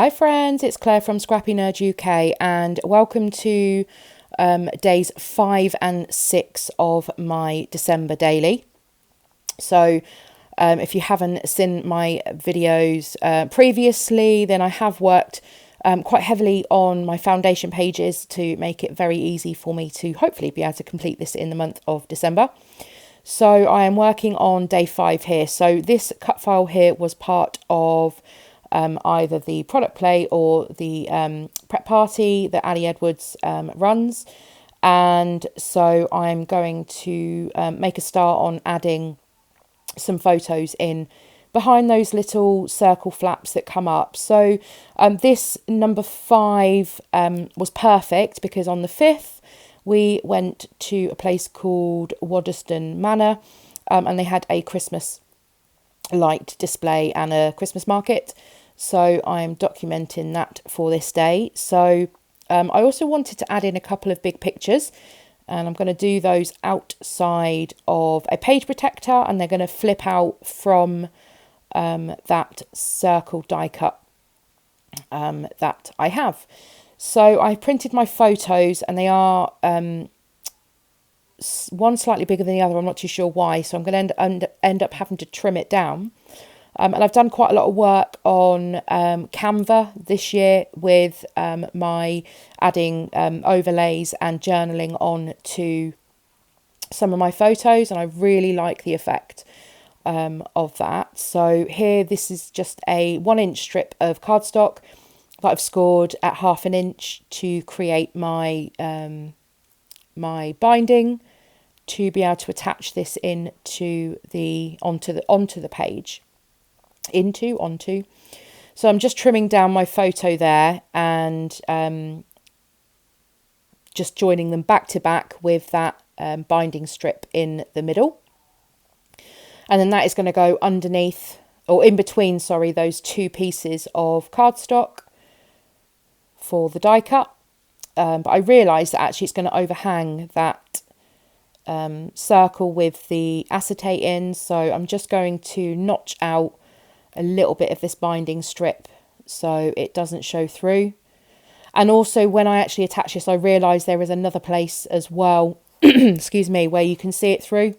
Hi friends, it's Claire from scrappynerduk UK and welcome to days 5 and 6 of my December daily. So if you haven't seen my videos previously, then I have worked quite heavily on my foundation pages to make it very easy for me to hopefully be able to complete this in the month of December. So I am working on day 5 here. So this cut file here was part of either the product play or the prep party that Ali Edwards runs. And so I'm going to make a start on adding some photos in behind those little circle flaps that come up. So this number 5 was perfect because on the 5th we went to a place called Waddesdon Manor and they had a Christmas light display and a Christmas market. So I'm documenting that for this day. So I also wanted to add in a couple of big pictures and I'm going to do those outside of a page protector and they're going to flip out from that circle die cut that I have. So I printed my photos and they are one slightly bigger than the other. I'm not too sure why. So I'm going to end up having to trim it down. And I've done quite a lot of work on Canva this year with my adding overlays and journaling on to some of my photos. And I really like the effect of that. So here, this is just a 1-inch strip of cardstock that I've scored at 1/2 inch to create my my binding to be able to attach this into onto the page. Onto. So I'm just trimming down my photo there and just joining them back to back with that binding strip in the middle. And then that is going to go underneath or in between, sorry, those 2 pieces of cardstock for the die cut. But I realised that actually it's going to overhang that circle with the acetate in. So I'm just going to notch out a little bit of this binding strip so it doesn't show through. And also when I actually attach this, I realised there is another place as well, excuse me, where you can see it through.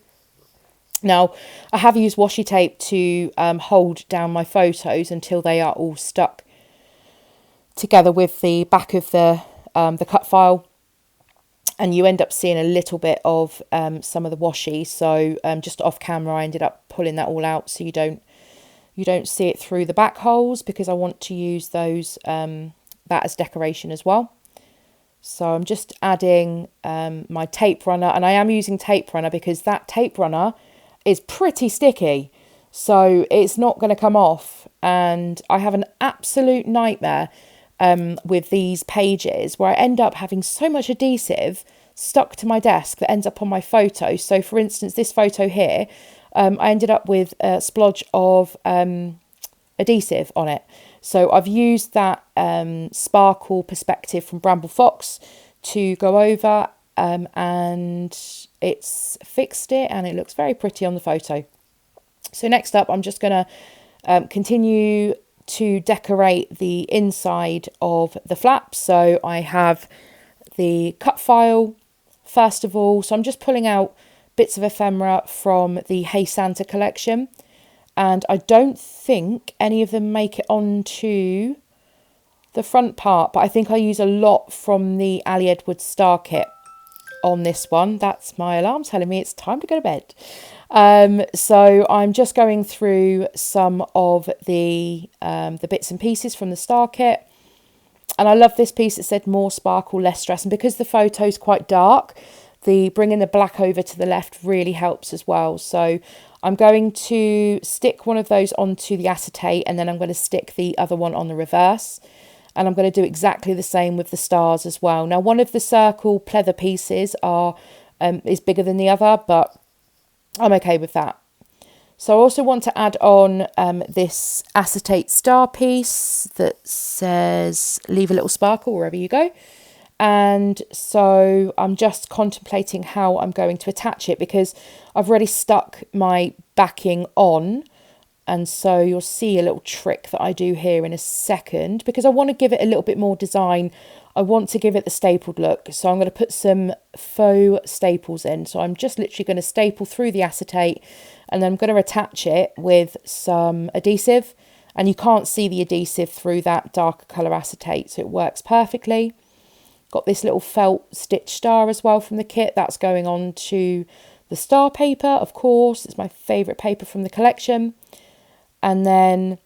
Now, I have used washi tape to hold down my photos until they are all stuck together with the back of the cut file. And you end up seeing a little bit of some of the washi. So just off camera, I ended up pulling that all out so you don't see it through the back holes because I want to use those that as decoration as well. So I'm just adding my tape runner, and I am using tape runner because that tape runner is pretty sticky, so it's not going to come off. And I have an absolute nightmare with these pages where I end up having so much adhesive stuck to my desk that ends up on my photo. So for instance, this photo here, I ended up with a splodge of adhesive on it. So I've used that sparkle perspective from Bramble Fox to go over and it's fixed it and it looks very pretty on the photo. So next up, I'm just going to continue to decorate the inside of the flaps. So I have the cut file first of all. So I'm just pulling out bits of ephemera from the Hey Santa collection, and I don't think any of them make it onto the front part, but I think I use a lot from the Ali Edwards star kit on this one. That's my alarm telling me it's time to go to bed. So I'm just going through some of the bits and pieces from the star kit, and I love this piece that said more sparkle, less stress, and because the photo's quite dark, the bringing the black over to the left really helps as well. So I'm going to stick one of those onto the acetate and then I'm going to stick the other one on the reverse. And I'm going to do exactly the same with the stars as well. Now, one of the circle pleather pieces is bigger than the other, but I'm okay with that. So I also want to add on this acetate star piece that says leave a little sparkle wherever you go. And so I'm just contemplating how I'm going to attach it because I've already stuck my backing on And so you'll see a little trick that I do here in a second, because I want to give it a little bit more design. I want to give it the stapled look. So I'm going to put some faux staples in. So I'm just literally going to staple through the acetate, and then I'm going to attach it with some adhesive. And you can't see the adhesive through that darker colour acetate, so it works perfectly. Got this little felt stitch star as well from the kit. That's going on to the star paper, of course. It's my favourite paper from the collection. And then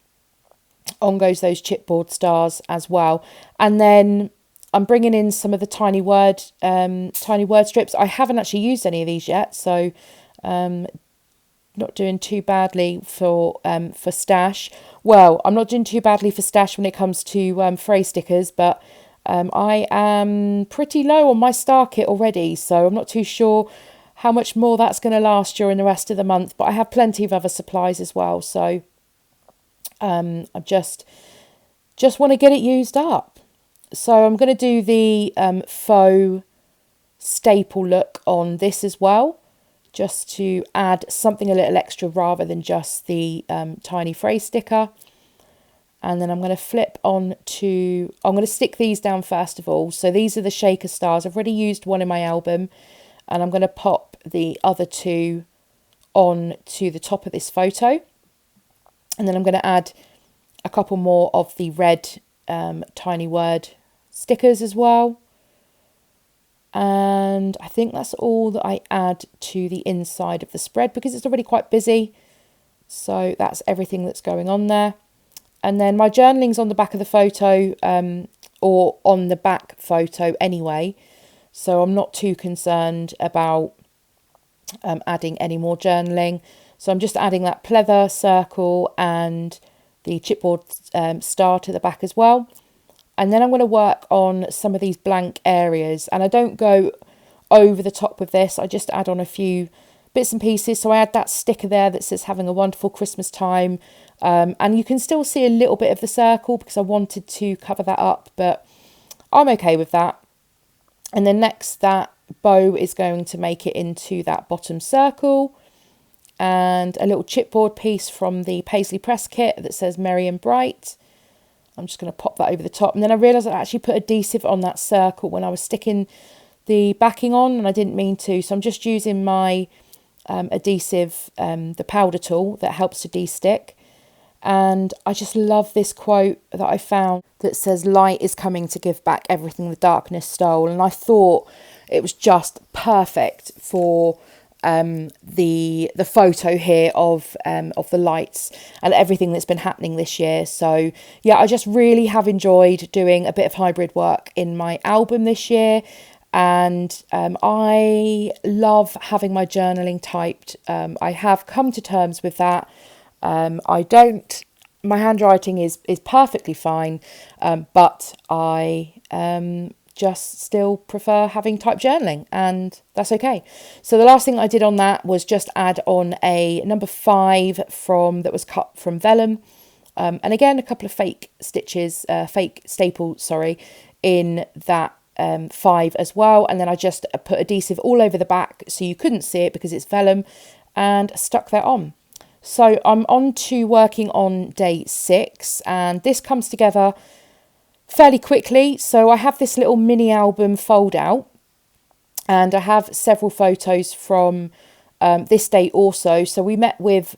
on goes those chipboard stars as well. And then I'm bringing in some of the tiny word strips. I haven't actually used any of these yet, so not doing too badly for stash. Well, I'm not doing too badly for stash when it comes to fray stickers, but I am pretty low on my star kit already, so I'm not too sure how much more that's going to last during the rest of the month. But I have plenty of other supplies as well, so I just want to get it used up. So I'm going to do the faux staple look on this as well, just to add something a little extra rather than just the tiny phrase sticker. And then I'm going to flip on to, I'm going to stick these down first of all. So these are the shaker stars. I've already used one in my album, and I'm going to pop the other two on to the top of this photo. And then I'm going to add a couple more of the red tiny word stickers as well. And I think that's all that I add to the inside of the spread, because it's already quite busy. So that's everything that's going on there. And then my journaling's on the back of the photo, or on the back photo anyway. So I'm not too concerned about adding any more journaling. So I'm just adding that pleather circle and the chipboard star to the back as well. And then I'm going to work on some of these blank areas. And I don't go over the top with this. I just add on a few bits and pieces. So I add that sticker there that says having a wonderful Christmas time. And you can still see a little bit of the circle because I wanted to cover that up, but I'm okay with that. And then next, that bow is going to make it into that bottom circle. And a little chipboard piece from the Paisley Press kit that says Merry and Bright. I'm just going to pop that over the top. And then I realised I actually put adhesive on that circle when I was sticking the backing on, and I didn't mean to. So I'm just using my adhesive, the powder tool that helps to de-stick. And I just love this quote that I found that says, "Light is coming to give back everything the darkness stole." And I thought it was just perfect for the photo here of the lights and everything that's been happening this year. So yeah, I just really have enjoyed doing a bit of hybrid work in my album this year. And I love having my journaling typed. I have come to terms with that. My handwriting is perfectly fine, but I just still prefer having typed journaling, and that's okay. So the last thing I did on that was just add on a number 5 that was cut from vellum, and again a couple of fake staples, in that 5 as well. And then I just put adhesive all over the back so you couldn't see it because it's vellum, and stuck that on. So I'm on to working on day 6, and this comes together fairly quickly. So I have this little mini album fold out, and I have several photos from this day also. So we met with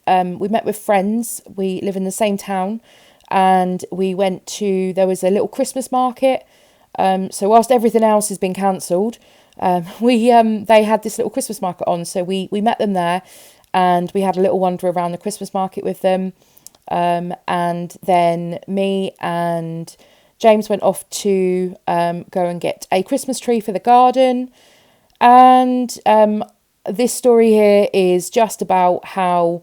friends. We live in the same town, and we went to, there was a little Christmas market. So whilst everything else has been cancelled, they had this little Christmas market on. So we met them there, and we had a little wander around the Christmas market with them. And then me and James went off to go and get a Christmas tree for the garden. And this story here is just about how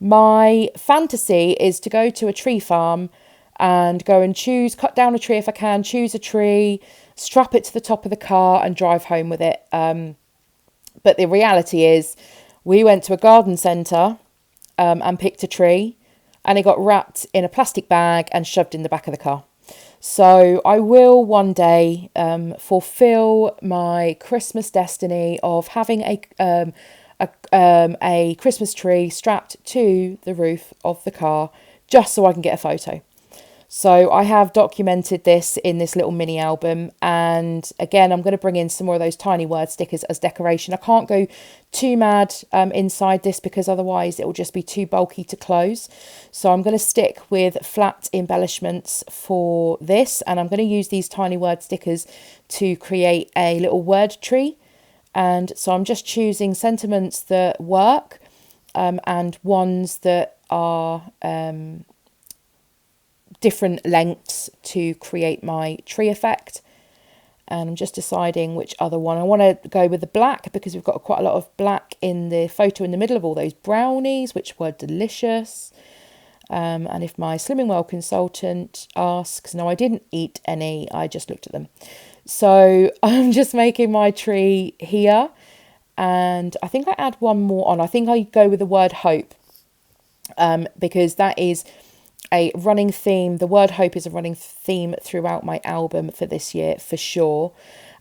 my fantasy is to go to a tree farm and go and cut down a tree if I can, choose a tree, strap it to the top of the car and drive home with it. But the reality is we went to a garden centre and picked a tree, and it got wrapped in a plastic bag and shoved in the back of the car. So I will one day fulfil my Christmas destiny of having a Christmas tree strapped to the roof of the car just so I can get a photo. So I have documented this in this little mini album, and again I'm going to bring in some more of those tiny word stickers as decoration. I can't go too mad inside this because otherwise it will just be too bulky to close. So I'm going to stick with flat embellishments for this, and I'm going to use these tiny word stickers to create a little word tree. And so I'm just choosing sentiments that work and ones that are different lengths to create my tree effect. And I'm just deciding which other one. I want to go with the black because we've got quite a lot of black in the photo in the middle of all those brownies, which were delicious. And if my Slimming Well consultant asks, no, I didn't eat any, I just looked at them. So I'm just making my tree here. And I think I add one more on. I think I go with the word hope because that is a running theme. The word hope is a running theme throughout my album for this year for sure.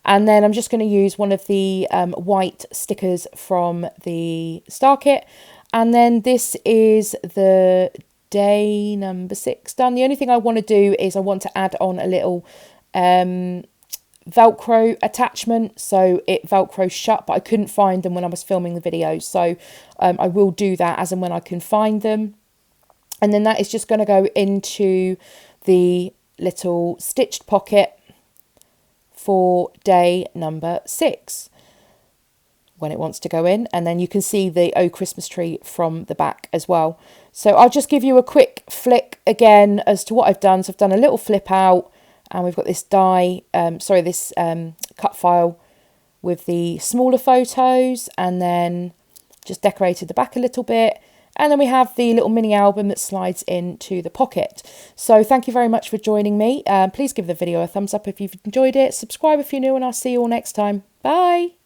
And then I'm just going to use one of the white stickers from the star kit. And then this is the day number 6 done. The only thing I want to do is I want to add on a little Velcro attachment so it Velcros shut, but I couldn't find them when I was filming the video. So I will do that as and when I can find them. And then that is just going to go into the little stitched pocket for day number 6 when it wants to go in. And then you can see the Oh Christmas Tree from the back as well. So I'll just give you a quick flick again as to what I've done. So I've done a little flip out, and we've got this cut file with the smaller photos, and then just decorated the back a little bit. And then we have the little mini album that slides into the pocket. So thank you very much for joining me. Please give the video a thumbs up if you've enjoyed it. Subscribe if you're new, and I'll see you all next time. Bye.